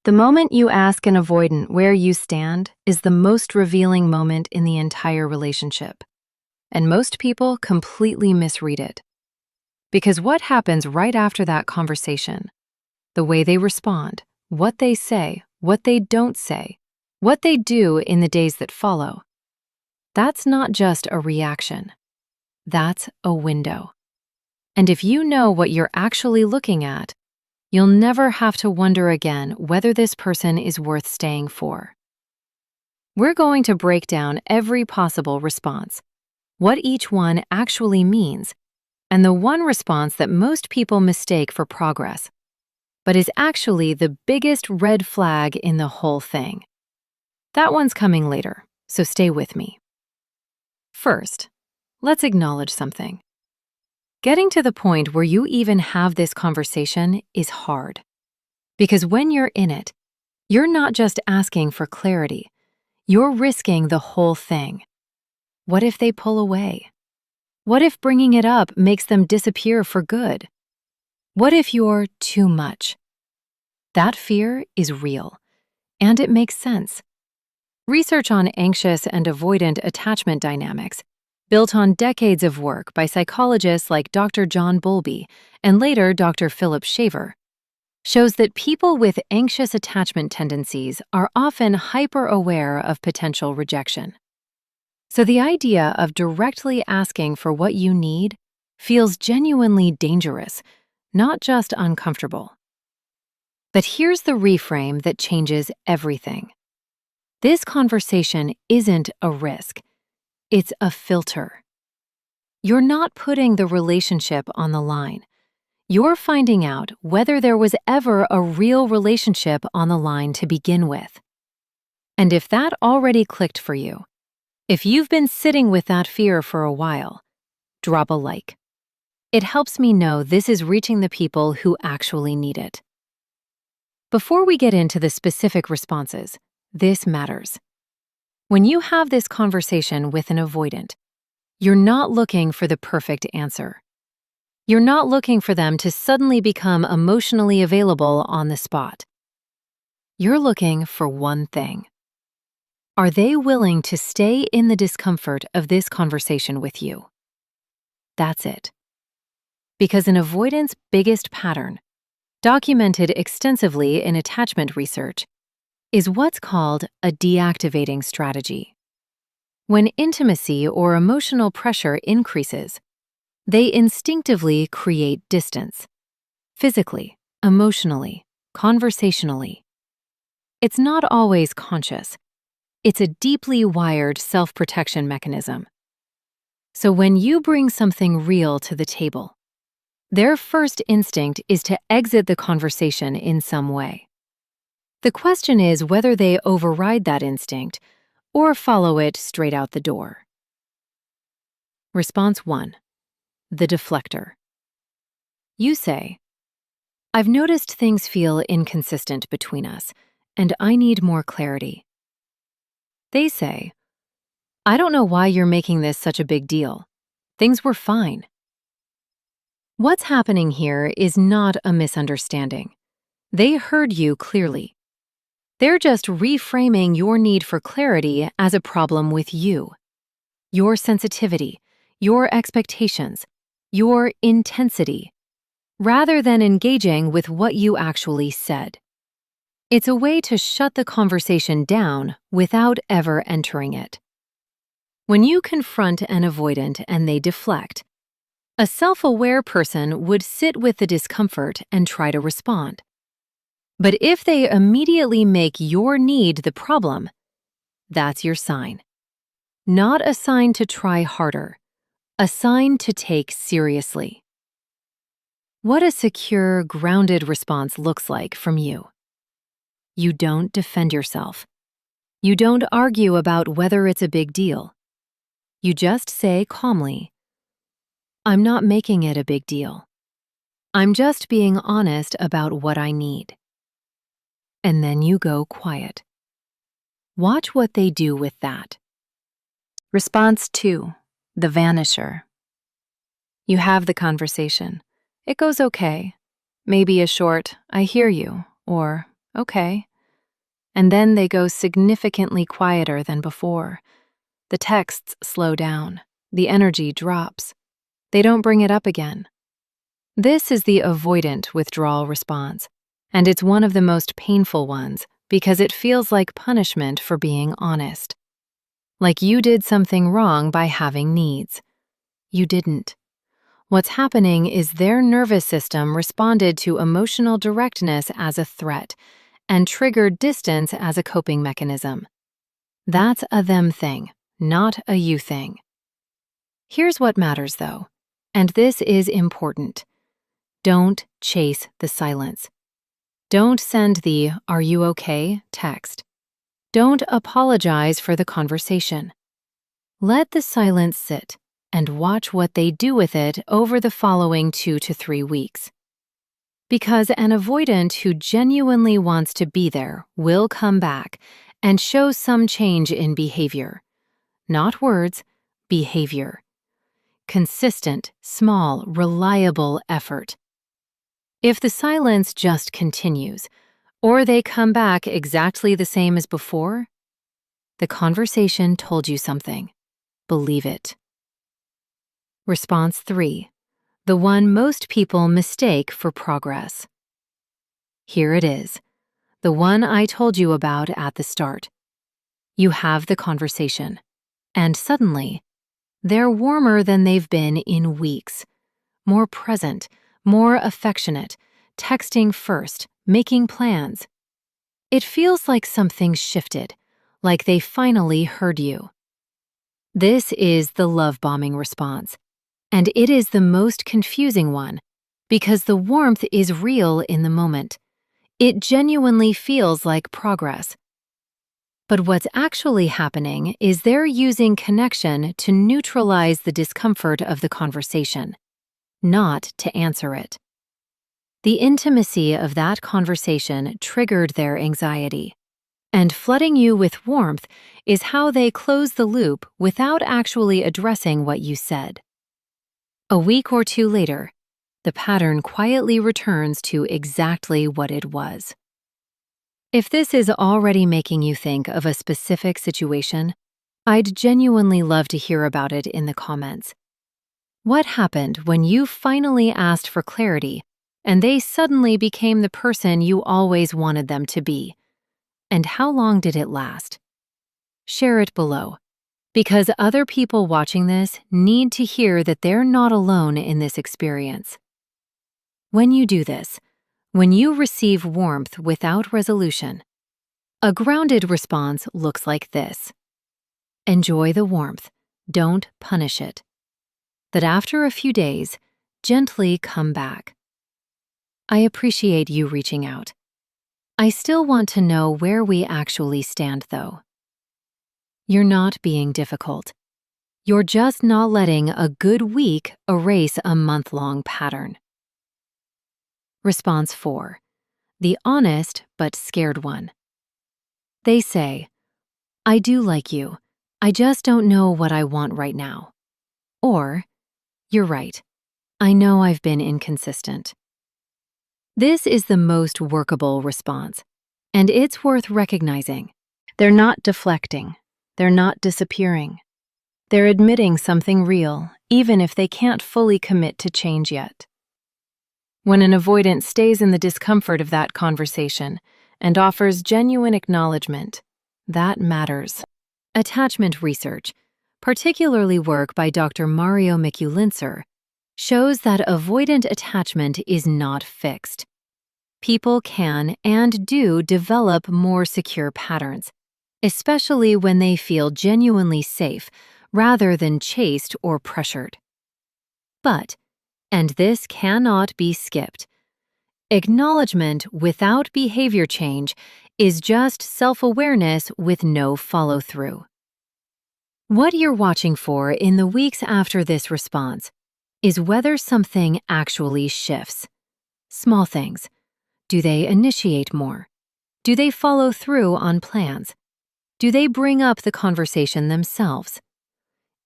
The moment you ask an avoidant where you stand is the most revealing moment in the entire relationship. And most people completely misread it. Because what happens right after that conversation, the way they respond, what they say, what they don't say, what they do in the days that follow, that's not just a reaction. That's a window. And if you know what you're actually looking at, you'll never have to wonder again whether this person is worth staying for. We're going to break down every possible response, what each one actually means, and the one response that most people mistake for progress, but is actually the biggest red flag in the whole thing. That one's coming later, so stay with me. First, let's acknowledge something. Getting to the point where you even have this conversation is hard. Because when you're in it, you're not just asking for clarity, you're risking the whole thing. What if they pull away? What if bringing it up makes them disappear for good? What if you're too much? That fear is real, and it makes sense. Research on anxious and avoidant attachment dynamics, built on decades of work by psychologists like Dr. John Bowlby and later Dr. Philip Shaver, shows that people with anxious attachment tendencies are often hyper-aware of potential rejection. So the idea of directly asking for what you need feels genuinely dangerous, not just uncomfortable. But here's the reframe that changes everything. This conversation isn't a risk. It's a filter. You're not putting the relationship on the line. You're finding out whether there was ever a real relationship on the line to begin with. And if that already clicked for you, if you've been sitting with that fear for a while, drop a like. It helps me know this is reaching the people who actually need it. Before we get into the specific responses, this matters. When you have this conversation with an avoidant, you're not looking for the perfect answer. You're not looking for them to suddenly become emotionally available on the spot. You're looking for one thing. Are they willing to stay in the discomfort of this conversation with you? That's it. Because an avoidant's biggest pattern, documented extensively in attachment research, is what's called a deactivating strategy. When intimacy or emotional pressure increases, they instinctively create distance, physically, emotionally, conversationally. It's not always conscious. It's a deeply wired self-protection mechanism. So when you bring something real to the table, their first instinct is to exit the conversation in some way. The question is whether they override that instinct or follow it straight out the door. Response 1. The deflector. You say, "I've noticed things feel inconsistent between us, and I need more clarity." They say, "I don't know why you're making this such a big deal. Things were fine." What's happening here is not a misunderstanding. They heard you clearly. They're just reframing your need for clarity as a problem with you, your sensitivity, your expectations, your intensity, rather than engaging with what you actually said. It's a way to shut the conversation down without ever entering it. When you confront an avoidant and they deflect, a self-aware person would sit with the discomfort and try to respond. But if they immediately make your need the problem, that's your sign. Not a sign to try harder, a sign to take seriously. What a secure, grounded response looks like from you. You don't defend yourself. You don't argue about whether it's a big deal. You just say calmly, "I'm not making it a big deal. I'm just being honest about what I need." And then you go quiet. Watch what they do with that. Response 2. The Vanisher. You have the conversation. It goes okay. Maybe a short, "I hear you," or "okay," and then they go significantly quieter than before. The texts slow down, the energy drops. They don't bring it up again. This is the avoidant withdrawal response, and it's one of the most painful ones because it feels like punishment for being honest. Like you did something wrong by having needs. You didn't. What's happening is their nervous system responded to emotional directness as a threat and triggered distance as a coping mechanism. That's a them thing, not a you thing. Here's what matters, though, and this is important. Don't chase the silence. Don't send the "Are you okay?" text. Don't apologize for the conversation. Let the silence sit and watch what they do with it over the following 2 to 3 weeks. Because an avoidant who genuinely wants to be there will come back and show some change in behavior. Not words, behavior. Consistent, small, reliable effort. If the silence just continues, or they come back exactly the same as before, the conversation told you something. Believe it. Response 3. The one most people mistake for progress. Here it is, the one I told you about at the start. You have the conversation, and suddenly, they're warmer than they've been in weeks, more present, more affectionate, texting first, making plans. It feels like something shifted, like they finally heard you. This is the love bombing response, and it is the most confusing one because the warmth is real in the moment. It genuinely feels like progress. But what's actually happening is they're using connection to neutralize the discomfort of the conversation, not to answer it. The intimacy of that conversation triggered their anxiety, and flooding you with warmth is how they close the loop without actually addressing what you said. A week or 2 later, the pattern quietly returns to exactly what it was. If this is already making you think of a specific situation, I'd genuinely love to hear about it in the comments. What happened when you finally asked for clarity and they suddenly became the person you always wanted them to be? And how long did it last? Share it below, because other people watching this need to hear that they're not alone in this experience. When you do this, when you receive warmth without resolution, a grounded response looks like this. Enjoy the warmth, don't punish it. That after a few days, gently come back. I appreciate you reaching out. I still want to know where we actually stand, though. You're not being difficult. You're just not letting a good week erase a month-long pattern. Response 4. The honest but scared one. They say, I do like you. I just don't know what I want right now. Or, you're right. I know I've been inconsistent. This is the most workable response, and it's worth recognizing. They're not deflecting. They're not disappearing. They're admitting something real, even if they can't fully commit to change yet. When an avoidant stays in the discomfort of that conversation and offers genuine acknowledgement, that matters. Attachment research, particularly work by Dr. Mario Mikulincer, shows that avoidant attachment is not fixed. People can and do develop more secure patterns, especially when they feel genuinely safe rather than chased or pressured. But, and this cannot be skipped, acknowledgement without behavior change is just self-awareness with no follow-through. What you're watching for in the weeks after this response is whether something actually shifts. Small things. Do they initiate more? Do they follow through on plans? Do they bring up the conversation themselves?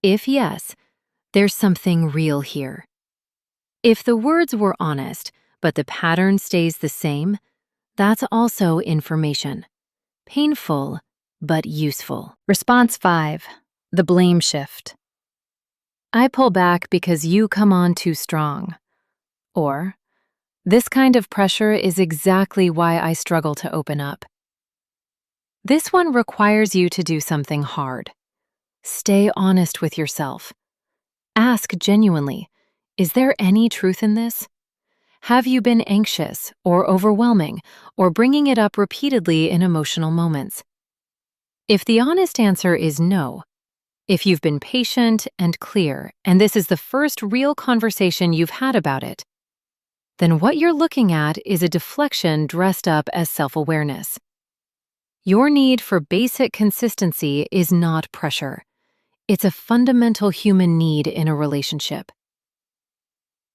If yes, there's something real here. If the words were honest, but the pattern stays the same, that's also information. painful but useful. Response 5. The blame shift. I pull back because you come on too strong. Or, this kind of pressure is exactly why I struggle to open up. This one requires you to do something hard. Stay honest with yourself. Ask genuinely, is there any truth in this? Have you been anxious or overwhelming or bringing it up repeatedly in emotional moments? If the honest answer is no, if you've been patient and clear and this is the first real conversation you've had about it, then what you're looking at is a deflection dressed up as self-awareness. Your need for basic consistency is not pressure. It's a fundamental human need in a relationship.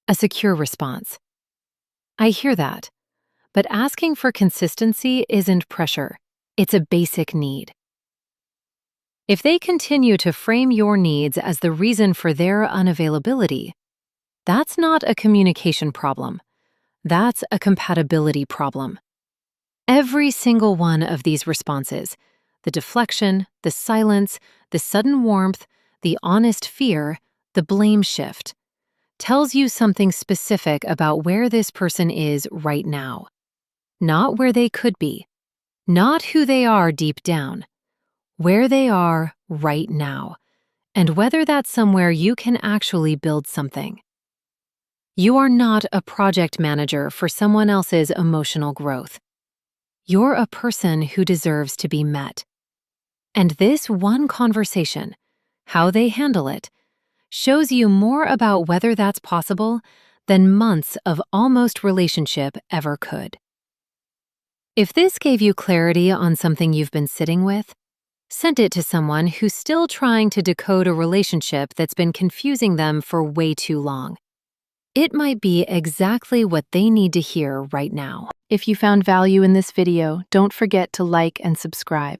A secure response. I hear that, but asking for consistency isn't pressure. It's a basic need. If they continue to frame your needs as the reason for their unavailability, that's not a communication problem. That's a compatibility problem. Every single one of these responses, the deflection, the silence, the sudden warmth, the honest fear, the blame shift, tells you something specific about where this person is right now. Not where they could be, not who they are deep down, where they are right now, and whether that's somewhere you can actually build something. You are not a project manager for someone else's emotional growth. You're a person who deserves to be met. And this one conversation, how they handle it, shows you more about whether that's possible than months of almost relationship ever could. If this gave you clarity on something you've been sitting with, send it to someone who's still trying to decode a relationship that's been confusing them for way too long. It might be exactly what they need to hear right now. If you found value in this video, don't forget to like and subscribe.